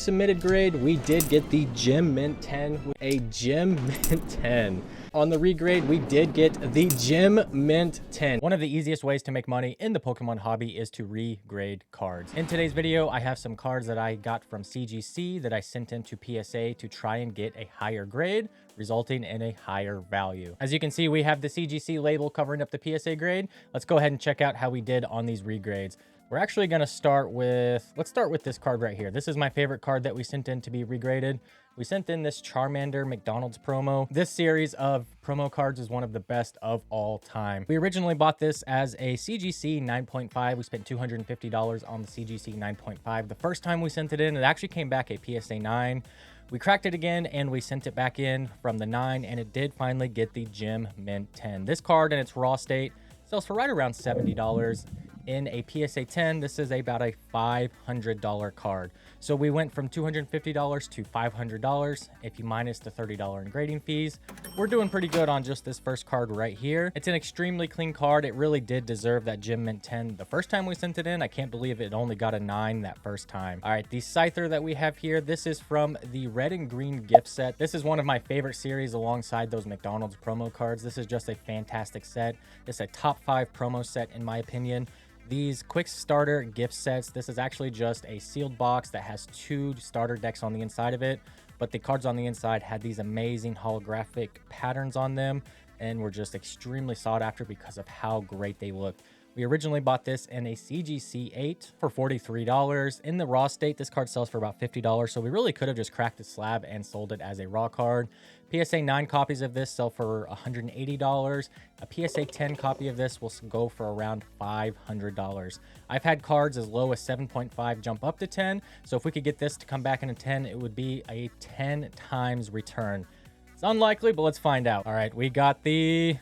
resubmitted grade, we did get the Gem Mint 10, a Gem Mint 10. On the regrade, we did get the Gem Mint 10. One of the easiest ways to make money in the Pokemon hobby is to regrade cards. In today's video, I have some cards that I got from CGC that I sent into PSA to try and get a higher grade, resulting in a higher value. As you can see, we have the CGC label covering up the PSA grade. Let's go ahead and check out how we did on these regrades. We're actually going to start with, let's start with this card right here. This is my favorite card that we sent in to be regraded. We sent in this Charmander McDonald's promo. This series of promo cards is one of the best of all time. We originally bought this as a CGC 9.5. We spent $250 on the CGC 9.5. The first time we sent it in, it actually came back a PSA 9. We cracked it again and we sent it back in from the 9, and it did finally get the Gem Mint 10. This card in its raw state sells for right around $70. In a PSA 10, this is about a $500 card. So we went from $250 to $500. If you minus the $30 in grading fees, we're doing pretty good on just this first card right here. It's an extremely clean card. It really did deserve that Gem Mint 10 the first time we sent it in. I can't believe it only got a 9 that first time. All right, the Scyther that we have here, this is from the red and green gift set. This is one of my favorite series alongside those McDonald's promo cards. This is just a fantastic set. It's a top 5 promo set in my opinion. These quick starter gift sets, this is actually just a sealed box that has 2 starter decks on the inside of it, but the cards on the inside had these amazing holographic patterns on them and were just extremely sought after because of how great they look. We originally bought this in a CGC 8 for $43. In the raw state, this card sells for about $50, so we really could have just cracked the slab and sold it as a raw card. PSA 9 copies of this sell for $180. A PSA 10 copy of this will go for around $500. I've had cards as low as 7.5 jump up to 10, so if we could get this to come back in a 10, it would be a 10 times return. It's unlikely, but let's find out. All right, we got the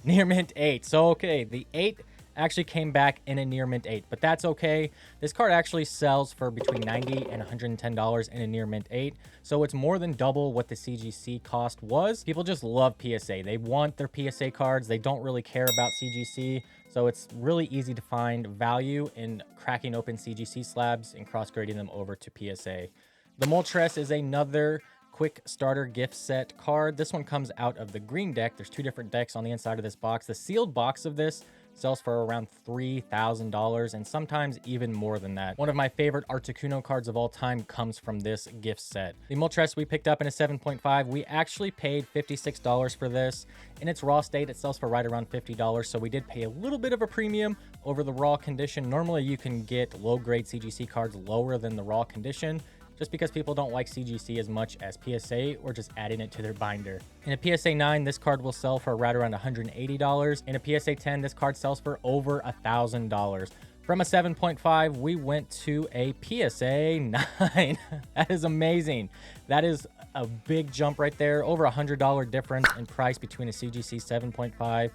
Near Mint 8. So, okay, the 8 actually came back in a near mint 8, but that's okay. This card actually sells for between $90 and $110 in a near mint 8, so it's more than double what the CGC cost was. People just love PSA. They want their PSA cards. They don't really care about CGC, so it's really easy to find value in cracking open CGC slabs and cross-grading them over to PSA. The Moltres is another quick starter gift set card. This one comes out of the green deck. There's 2 different decks on the inside of this box. The sealed box of this sells for around $3,000 and sometimes even more than that. One of my favorite Articuno cards of all time comes from this gift set. The Moltres we picked up in a 7.5. We actually paid $56 for this. In its raw state, it sells for right around $50, so we did pay a little bit of a premium over the raw condition. Normally, you can get low-grade CGC cards lower than the raw condition, just because people don't like CGC as much as PSA or just adding it to their binder. In a PSA 9, this card will sell for right around $180. In a PSA 10, this card sells for over $1,000. From a 7.5, we went to a PSA 9. That is amazing. That is a big jump right there. Over $100 difference in price between a CGC 7.5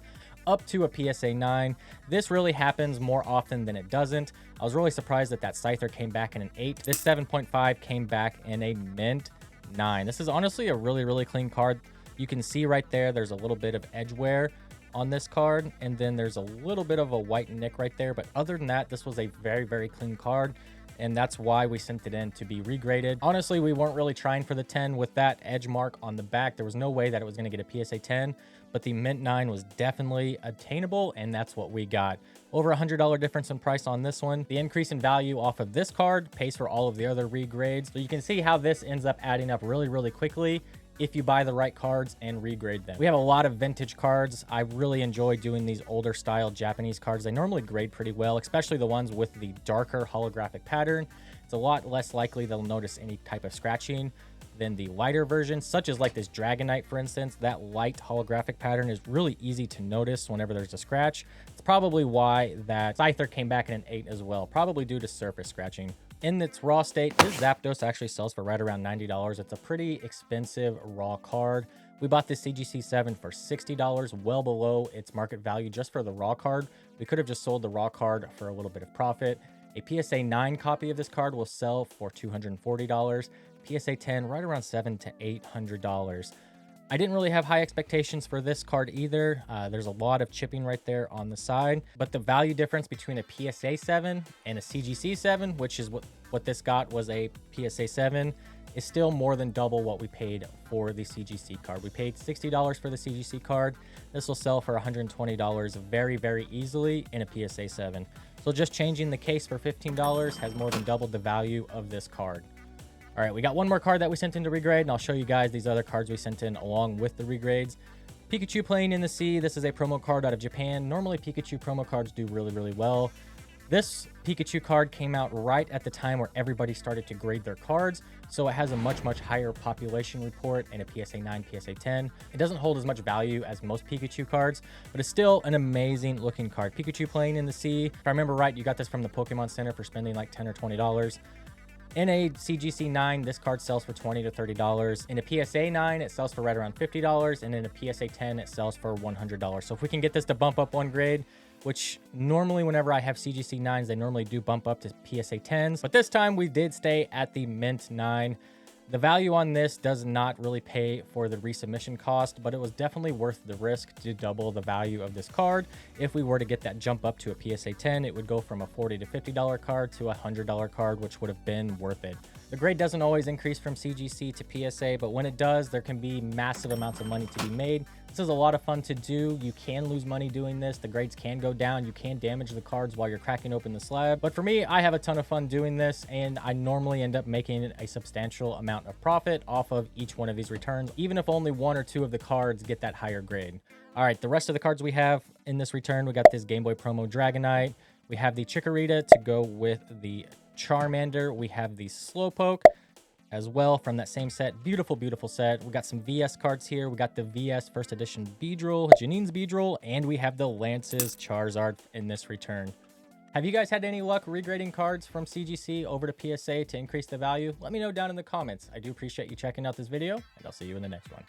up to a PSA 9. This really happens more often than it doesn't. I was really surprised that that Scyther came back in an 8. This 7.5 came back in a mint 9. This is honestly a really clean card. You can see right there, there's a little bit of edge wear on this card, and then there's a little bit of a white nick right there, but other than that, this was a very clean card, and that's why we sent it in to be regraded. Honestly, we weren't really trying for the 10 with that edge mark on the back. There was no way that it was going to get a PSA 10, but the mint 9 was definitely attainable, and that's what we got. Over $100 difference in price on this one. The increase in value off of this card pays for all of the other regrades, so you can see how this ends up adding up really quickly if you buy the right cards and regrade them. We have a lot of vintage cards. I really enjoy doing these older style Japanese cards. They normally grade pretty well, especially the ones with the darker holographic pattern. It's a lot less likely they'll notice any type of scratching than the lighter version, such as like this Dragonite, for instance. That light holographic pattern is really easy to notice whenever there's a scratch. It's probably why that Scyther came back in an 8 as well, probably due to surface scratching. In its raw state, this Zapdos actually sells for right around $90. It's a pretty expensive raw card. We bought this CGC 7 for $60, well below its market value just for the raw card. We could have just sold the raw card for a little bit of profit. A PSA 9 copy of this card will sell for $240. PSA 10 right around $700 to $800. I didn't really have high expectations for this card either. There's a lot of chipping right there on the side, but the value difference between a PSA 7 and a CGC 7, which is what this got was a PSA 7, is still more than double what we paid for the CGC card. We paid $60 for the CGC card. This will sell for $120 very, very easily in a PSA 7. So just changing the case for $15 has more than doubled the value of this card. All right, we got one more card that we sent in to regrade, and I'll show you guys these other cards we sent in along with the regrades. Pikachu playing in the sea. This is a promo card out of Japan. Normally, Pikachu promo cards do really, really well. This Pikachu card came out right at the time where everybody started to grade their cards, so it has a much, much higher population report in a PSA 9, PSA 10. It doesn't hold as much value as most Pikachu cards, but it's still an amazing looking card. Pikachu playing in the sea. If I remember right, you got this from the Pokemon Center for spending like $10 or $20. In a CGC 9, this card sells for $20 to $30. In a PSA 9, it sells for right around $50, and in a PSA 10, it sells for $100. So if we can get this to bump up one grade, which normally whenever I have CGC 9s, they normally do bump up to PSA 10s. But this time we did stay at the Mint 9. The value on this does not really pay for the resubmission cost, but it was definitely worth the risk to double the value of this card. If we were to get that jump up to a PSA 10, it would go from a $40 to $50 card to a $100 card, which would have been worth it. The grade doesn't always increase from CGC to PSA, but when it does, there can be massive amounts of money to be made. This is a lot of fun to do. You can lose money doing this. The grades can go down. You can damage the cards while you're cracking open the slab. But for me, I have a ton of fun doing this, and I normally end up making a substantial amount of profit off of each one of these returns, even if only one or two of the cards get that higher grade. All right, the rest of the cards we have in this return, we got this Game Boy promo Dragonite. We have the Chikorita to go with the Charmander. We have the Slowpoke as well from that same set. Beautiful, beautiful set. We got some VS cards here. We got the VS first edition Beedrill, Janine's Beedrill, and we have the Lance's Charizard in this return. Have you guys had any luck regrading cards from CGC over to PSA to increase the value? Let me know down in the comments. I do appreciate you checking out this video, and I'll see you in the next one.